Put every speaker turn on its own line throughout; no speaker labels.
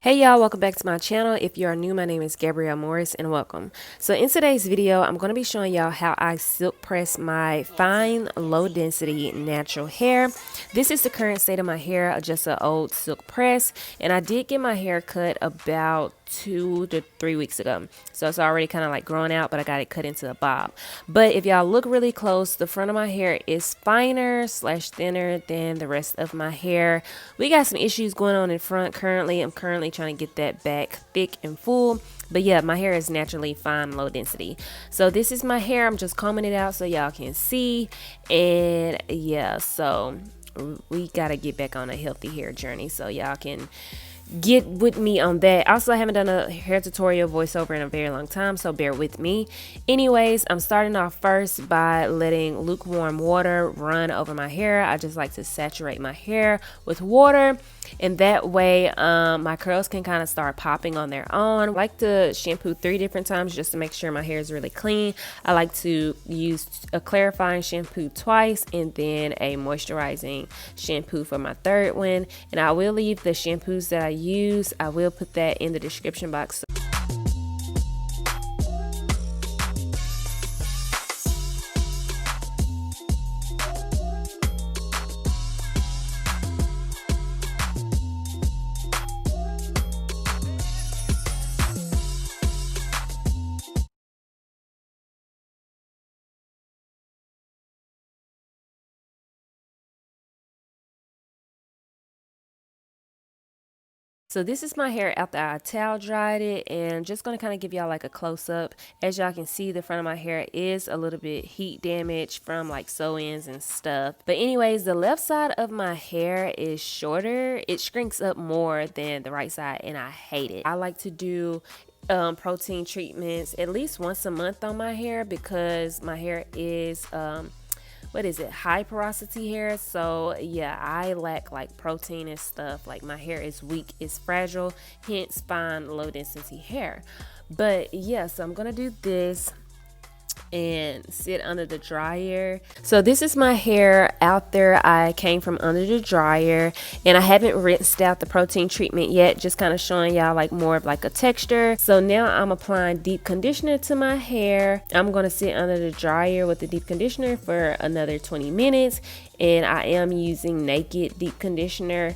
Hey y'all, welcome back to my channel. If you are new, my name is Gabrielle Morris and welcome. So in today's video, I'm going to be showing y'all how I silk press my fine, low density natural hair. This is the current state of my hair, just an old silk press, and I did get my hair cut about 2 to 3 weeks ago, so it's already kind of like growing out, but I got it cut into a bob. But if y'all look really close, the front of my hair is finer slash thinner than the rest of my hair. We got some issues going on in front currently. I'm currently trying to get that back thick and full, but yeah, my hair is naturally fine, low density. So this is my hair. I'm just combing it out so y'all can see. And yeah, so we gotta get back on a healthy hair journey so y'all can get with me on that. Also, I haven't done a hair tutorial voiceover in a very long time, so bear with me. Anyways, I'm starting off first by letting lukewarm water run over my hair. I just like to saturate my hair with water, and that way my curls can kind of start popping on their own. I like to shampoo 3 different times just to make sure my hair is really clean. I like to use a clarifying shampoo twice and then a moisturizing shampoo for my third one. And I will leave the shampoos that I use, I will put that in the description box. So this is my hair after I towel dried it, and just going to kind of give y'all like a close up. As y'all can see, the front of my hair is a little bit heat damage from like sew-ins and stuff. But anyways, the left side of my hair is shorter. It shrinks up more than the right side, and I hate it. I like to do protein treatments at least once a month on my hair because my hair is high porosity hair. So yeah, I lack like protein and stuff. Like my hair is weak, it's fragile, hence fine low density hair. But yeah, so I'm gonna do this and sit under the dryer. So this is my hair out there. I came from under the dryer, and I haven't rinsed out the protein treatment yet, just kind of showing y'all like more of like a texture. So now I'm applying deep conditioner to my hair. I'm going to sit under the dryer with the deep conditioner for another 20 minutes, and I am using Naked deep conditioner.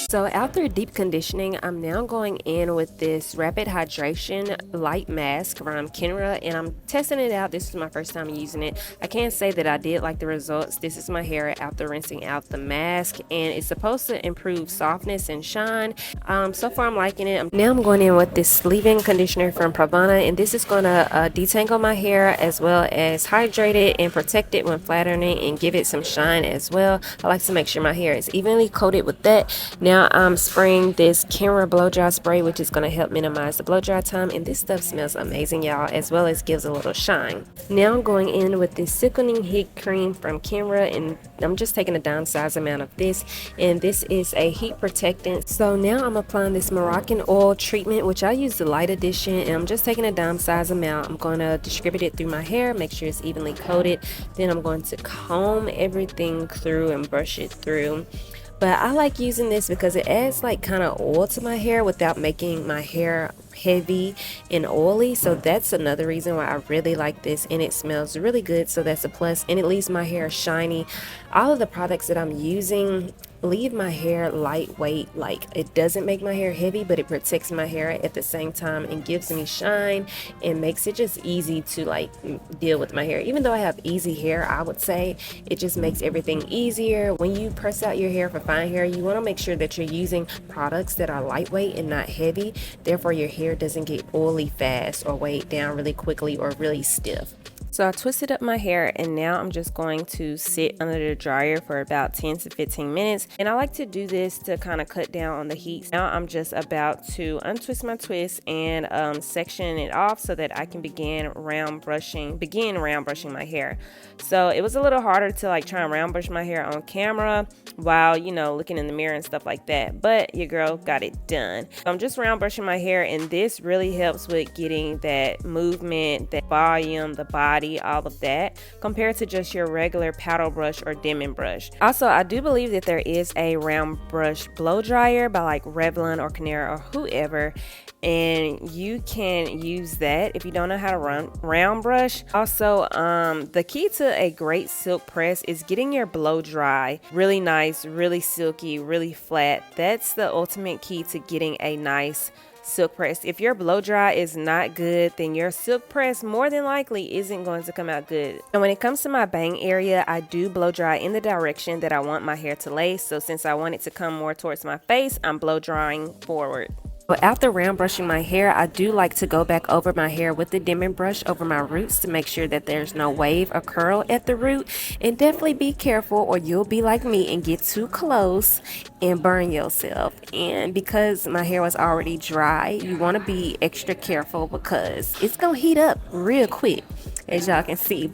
So after deep conditioning, I'm now going in with this Rapid Hydration Light Mask from Kenra, and I'm testing it out. This is my first time using it. I can't say that I did like the results. This is my hair after rinsing out the mask, and it's supposed to improve softness and shine. So far I'm liking it. Now I'm going in with this leave-in conditioner from Pravana, and this is going to detangle my hair as well as hydrate it and protect it when flattening and give it some shine as well. I like to make sure my hair is evenly coated with that. Now I'm spraying this Kenra blow dry spray, which is going to help minimize the blow dry time, and this stuff smells amazing, y'all, as well as gives a little shine. Now I'm going in with this Silkening Heat Cream from Kenra, and I'm just taking a dime-sized amount of this, and this is a heat protectant. So now I'm applying this Moroccan oil treatment, which I use the light edition, and I'm just taking a dime-sized amount. I'm going to distribute it through my hair, make sure it's evenly coated. Then I'm going to comb everything through and brush it through. But I like using this because it adds like kind of oil to my hair without making my hair heavy and oily. So that's another reason why I really like this, and it smells really good, so that's a plus, and it leaves my hair shiny. All of the products that I'm using leave my hair lightweight. Like, it doesn't make my hair heavy, but it protects my hair at the same time and gives me shine and makes it just easy to like deal with my hair. Even though I have easy hair, I would say it just makes everything easier. When you press out your hair for fine hair, you want to make sure that you're using products that are lightweight and not heavy, therefore your hair doesn't get oily fast or weighed down really quickly or really stiff. So I twisted up my hair, and now I'm just going to sit under the dryer for about 10 to 15 minutes. And I like to do this to kind of cut down on the heat. Now I'm just about to untwist my twist and section it off so that I can begin round brushing my hair. So it was a little harder to like try and round brush my hair on camera while, you know, looking in the mirror and stuff like that. But your girl got it done. So I'm just round brushing my hair, and this really helps with getting that movement, that volume, the body quality, all of that, compared to just your regular paddle brush or Denman brush. Also, I do believe that there is a round brush blow dryer by like Revlon or Canera or whoever, and you can use that if you don't know how to round brush. Also, the key to a great silk press is getting your blow dry really nice, really silky, really flat. That's the ultimate key to getting a nice silk press. If your blow dry is not good, then your silk press more than likely isn't going to come out good. And when it comes to my bang area, I do blow dry in the direction that I want my hair to lay. So since I want it to come more towards my face, I'm blow drying forward. But after round brushing my hair, I do like to go back over my hair with the Denman brush over my roots to make sure that there's no wave or curl at the root. And definitely be careful or you'll be like me and get too close and burn yourself. And because my hair was already dry, you want to be extra careful because it's gonna heat up real quick, as y'all can see.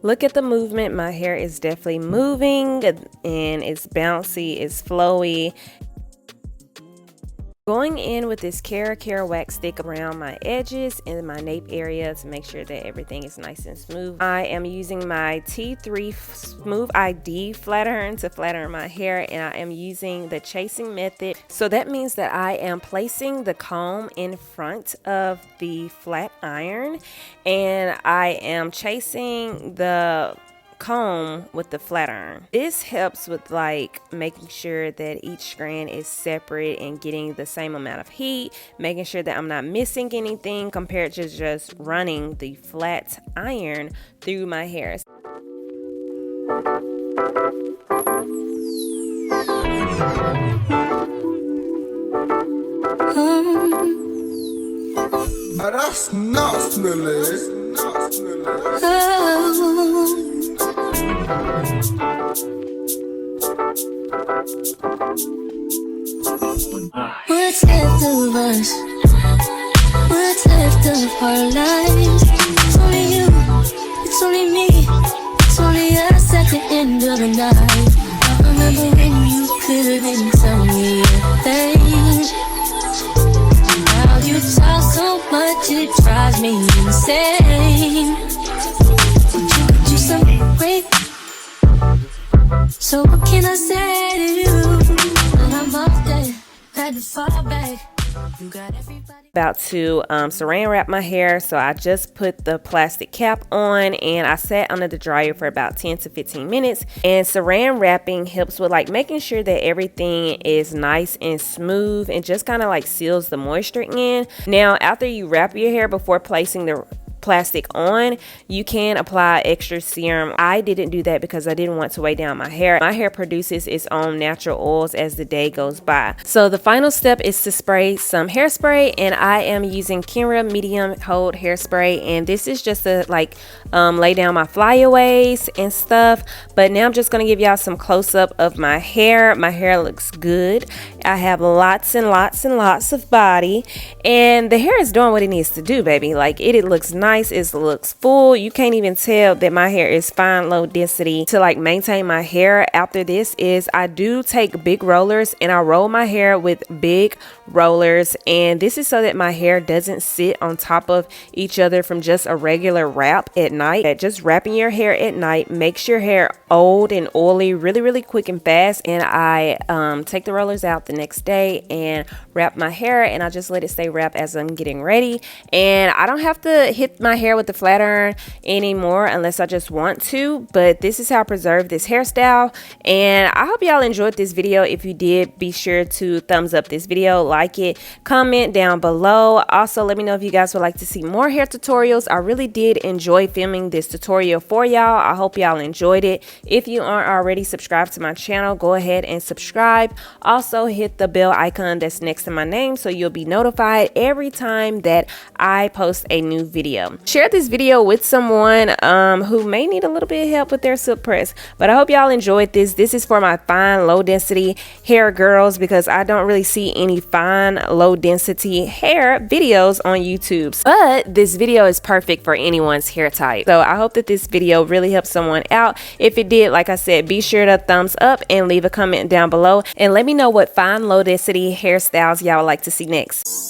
Look at the movement. My hair is definitely moving and it's bouncy, it's flowy. Going in with this Cara wax stick around my edges and my nape area to make sure that everything is nice and smooth. I am using my T3 Smooth ID flat iron to flat iron my hair, and I am using the chasing method. So that means that I am placing the comb in front of the flat iron and I am chasing the comb with the flat iron. This helps with like making sure that each strand is separate and getting the same amount of heat, making sure that I'm not missing anything compared to just running the flat iron through my hair.
That's not smelly.
What's left of us? What's left of our lives? It's only you, it's only me, it's only us at the end of the night. I remember when you couldn't tell me a thing. Now you talk so much it drives me insane. But you could do something great. So what can I say to you? When I'm off there, had to fall back. You got everybody.
About to saran wrap my hair, so I just put the plastic cap on and I sat under the dryer for about 10 to 15 minutes. And saran wrapping helps with like making sure that everything is nice and smooth and just kind of like seals the moisture in. Now after you wrap your hair, before placing the plastic on, you can apply extra serum. I didn't do that because I didn't want to weigh down my hair. My hair produces its own natural oils as the day goes by. So the final step is to spray some hairspray, and I am using Kenra medium hold hairspray, and this is just to like lay down my flyaways and stuff. But now I'm just going to give y'all some close-up of my hair. My hair looks good. I have lots and lots and lots of body, and the hair is doing what it needs to do, baby. Like it looks nice. It looks full. You can't even tell that my hair is fine low density. To like maintain my hair after this is I do take big rollers and I roll my hair with big rollers, and this is so that my hair doesn't sit on top of each other from just a regular wrap at night. Just wrapping your hair at night makes your hair old and oily really quick and fast. And I take the rollers out the next day and wrap my hair, and I just let it stay wrapped as I'm getting ready. And I don't have to hit my hair with the flat iron anymore unless I just want to, but this is how I preserve this hairstyle. And I hope y'all enjoyed this video. If you did, be sure to thumbs up this video, like it, comment down below. Also let me know if you guys would like to see more hair tutorials. I really did enjoy filming this tutorial for y'all. I hope y'all enjoyed it. If you aren't already subscribed to my channel, go ahead and subscribe. Also hit the bell icon that's next to my name so you'll be notified every time that I post a new video. Share this video with someone who may need a little bit of help with their silk press. But I hope y'all enjoyed this. This is for my fine low density hair girls, because I don't really see any fine low density hair videos on YouTube. But this video is perfect for anyone's hair type. So I hope that this video really helps someone out. If it did, like I said, be sure to thumbs up and leave a comment down below and let me know what fine low density hairstyles y'all would like to see next.